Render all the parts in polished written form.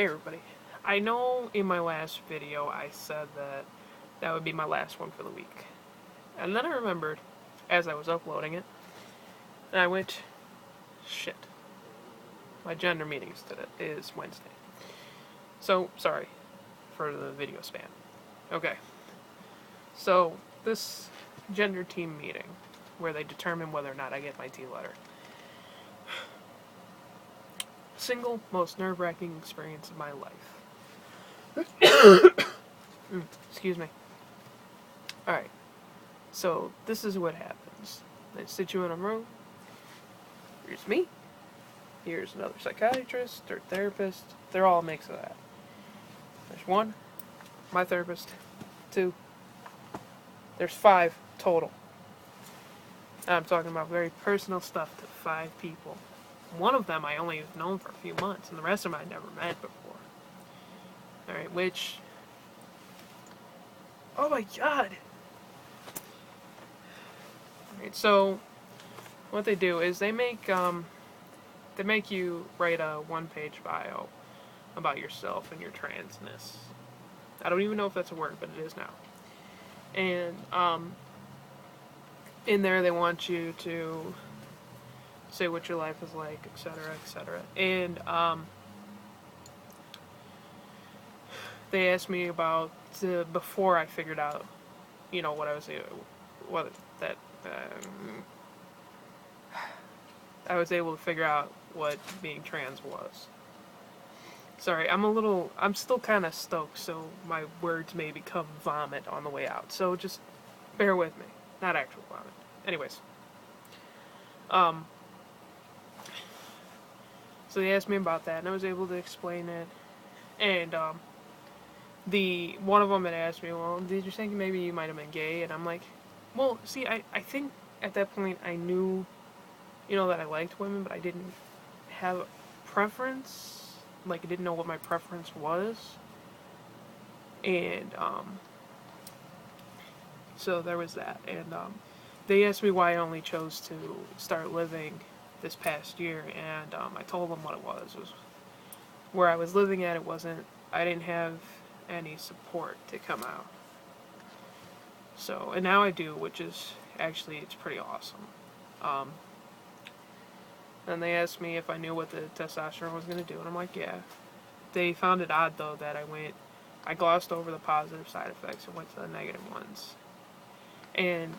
Hey everybody. I know in my last video I said that that would be my last one for the week. And then I remembered, as I was uploading it, and I went, shit, my gender meetings today is Wednesday. So, sorry for the video span. Okay. So, this gender team meeting, where they determine whether or not I get my D letter. Single most nerve-wracking experience of my life. Excuse me. Alright. So, this is what happens. They sit you in a room. Here's me. Here's another psychiatrist or therapist. They're all a mix of that. There's one, my therapist. Two. There's five total. I'm talking about very personal stuff to five people. One of them I only have known for a few months, and the rest of them I never met before. Alright, which... Oh my god! Alright, so... What they do is they make you write a one-page bio about yourself and your transness. I don't even know if that's a word, but it is now. And, in there they want you to say what your life is like, etc., etc. And, they asked me about, before I figured out, you know, what I was able to figure out what being trans was. Sorry, I'm still kind of stoked, so my words may become vomit on the way out. So just bear with me. Not actual vomit. Anyways. So they asked me about that, and I was able to explain it. And, one of them had asked me, well, did you think maybe you might have been gay? And I'm like, well, see, I think at that point I knew, you know, that I liked women, but I didn't have a preference. Like, I didn't know what my preference was. And, so there was that. And, they asked me why I only chose to start living this past year, and, I told them what it was. It was where I was living at, I didn't have any support to come out. So, and now I do, which is, actually, it's pretty awesome. And they asked me if I knew what the testosterone was going to do, and I'm like, yeah. They found it odd, though, that I glossed over the positive side effects and went to the negative ones. And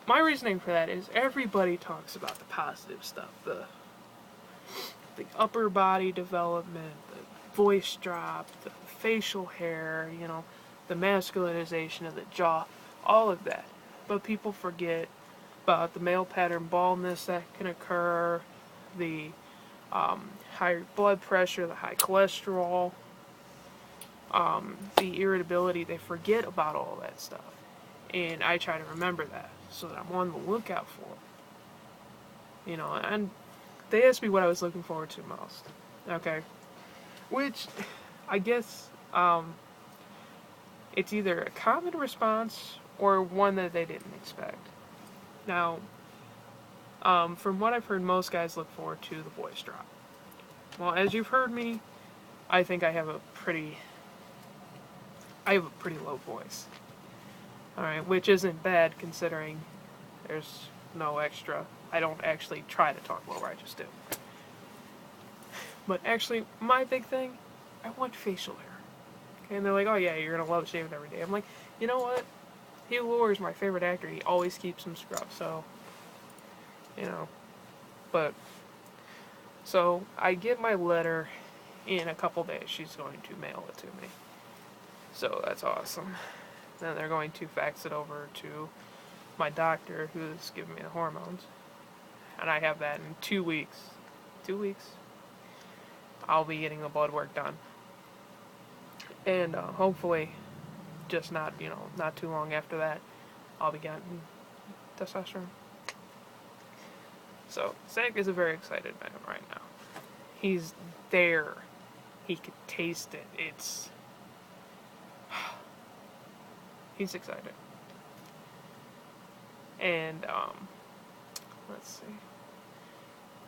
my reasoning for that is everybody talks about the positive stuff, the upper body development, the voice drop, the facial hair, you know, the masculinization of the jaw, all of that. But people forget about the male pattern baldness that can occur, the high blood pressure, the high cholesterol, the irritability. They forget about all that stuff. And I try to remember that so that I'm on the lookout for it. You know, and they asked me what I was looking forward to most. Okay. Which, I guess, it's either a common response or one that they didn't expect. Now, from what I've heard, most guys look forward to the voice drop. Well, as you've heard me, I think I have a pretty low voice. Alright, which isn't bad considering there's no extra. I don't actually try to talk lower, I just do. But actually, my big thing, I want facial hair. Okay, and they're like, oh yeah, you're gonna love shaving every day. I'm like, you know what? Hugh Laurie is my favorite actor. He always keeps him scrubbed, so, you know. But, so, I get my letter in a couple days. She's going to mail it to me. So, that's awesome. Then they're going to fax it over to my doctor who's giving me the hormones. And I have that in 2 weeks. 2 weeks. I'll be getting the blood work done. And hopefully, just not too long after that, I'll be getting testosterone. So, Zach is a very excited man right now. He's there. He could taste it. He's excited. And, let's see.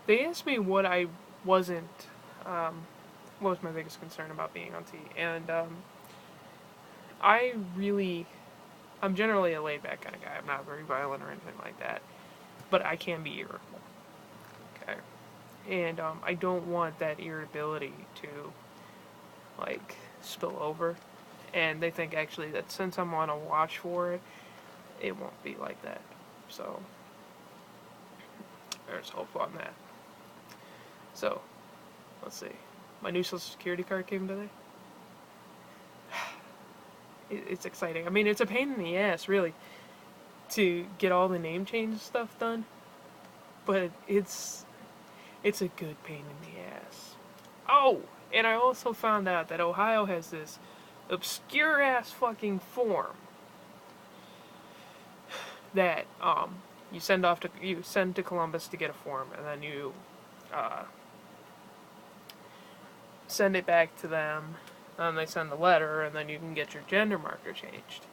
They asked me what I wasn't, was my biggest concern about being on T. And I'm generally a laid back kind of guy. I'm not very violent or anything like that, but I can be irritable. Okay, and I don't want that irritability to like spill over. And they think actually that since I'm on a watch for it, it won't be like that. So there's hope on that. So let's see. My new social security card came today. It's exciting. I mean, it's a pain in the ass, really, to get all the name change stuff done, but it's a good pain in the ass. Oh, and I also found out that Ohio has this obscure ass fucking form that you send to Columbus to get a form, and then you send it back to them, and they send the letter, and then you can get your gender marker changed.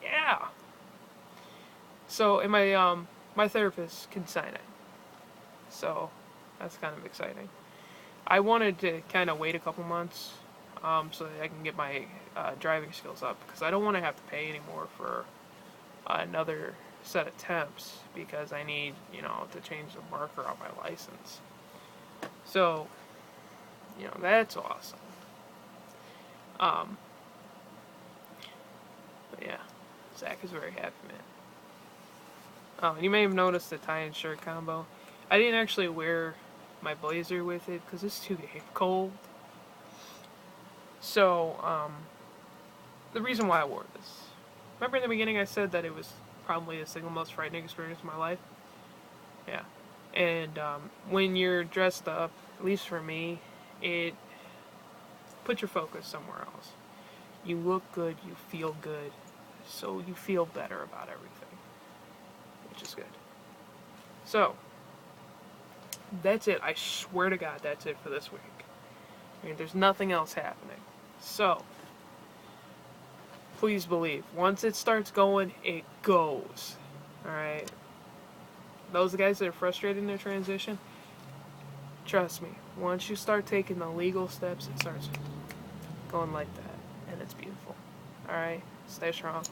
Yeah. So, and my therapist can sign it. So, that's kind of exciting. I wanted to kind of wait a couple months, so that I can get my driving skills up, because I don't want to have to pay anymore for another set of temps, because I need, to change the marker on my license. So, that's awesome. But yeah, Zach is very happy, man. You may have noticed the tie and shirt combo. I didn't actually wear my blazer with it because it's too damn cold. So, the reason why I wore this. Remember in the beginning I said that it was probably the single most frightening experience of my life? Yeah. And when you're dressed up, at least for me, it puts your focus somewhere else. You look good, you feel good, so you feel better about everything, which is good. So, that's it. I swear to God, that's it for this week. I mean, there's nothing else happening. So, please believe, once it starts going, it goes. Alright? Those guys that are frustrated in their transition, trust me, once you start taking the legal steps, it starts going like that. And it's beautiful. Alright? Stay strong.